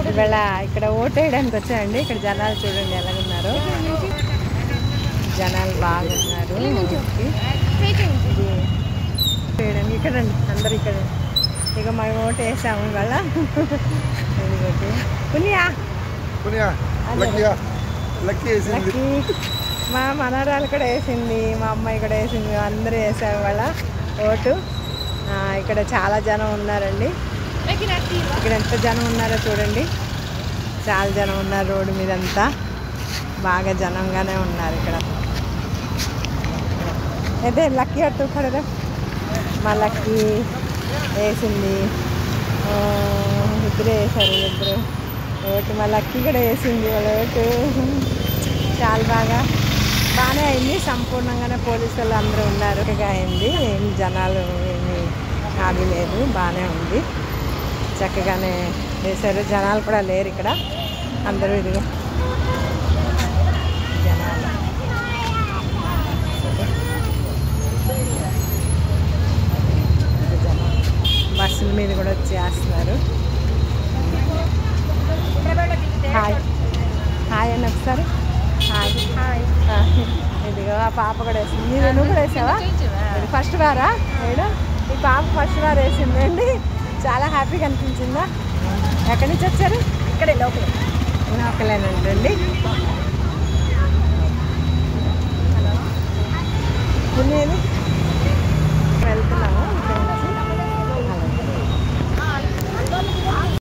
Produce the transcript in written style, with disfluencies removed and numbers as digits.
ఇవాళ ఇక్కడ ఓటు వేయడానికి వచ్చాయండి. ఇక్కడ జనాలు చూడండి ఎలా ఉన్నారు. జనాలు బాగున్నారు. వేయడానికి ఇక్కడ అందరు ఇక్కడ ఇక మేము ఓటు వేసాము ఇవాళ. లక్కీ మా మనవరాలు కూడా వేసింది, మా అమ్మాయి కూడా వేసింది, అందరూ వేసాము ఇవాళ ఓటు. ఇక్కడ చాలా జనం ఉన్నారండి. ఇక్కడ ఎంత జనం ఉన్నారో చూడండి. చాలా జనం ఉన్నారు. రోడ్డు మీదంతా బాగా జనంగానే ఉన్నారు ఇక్కడ. అయితే లక్కీ అట్టు కదా మా లక్కీ వేసింది. ఇద్దరు వేసారు, ఇద్దరు ఓటు. మా లక్కీ కూడా వేసింది వాళ్ళ ఓటు. చాలా బాగానే అయింది. సంపూర్ణంగానే పోలీసు వాళ్ళు అందరూ ఉన్నారు. అయింది. ఏం జనాలు ఏమి ఖాళీ లేదు, బాగానే ఉంది. చక్కగానే వేశారు. జనాలు కూడా లేరు ఇక్కడ, అందరూ ఇదిగో జనాలు. బస్సుల మీద కూడా వచ్చేస్తున్నారు. హాయ్ హాయ్ అని ఒకసారి హాయ్ హాయ్. ఇదిగో ఆ పాప కూడా వేసింది. నువ్వు కూడా వేసావా? ఇది ఫస్ట్ వారా వేయడం? ఈ పాప ఫస్ట్ వారు వేసిందండి. చాలా హ్యాపీగా అనిపించిందా? ఎక్కడి నుంచి వచ్చారు? ఇక్కడే లోకలేనండి.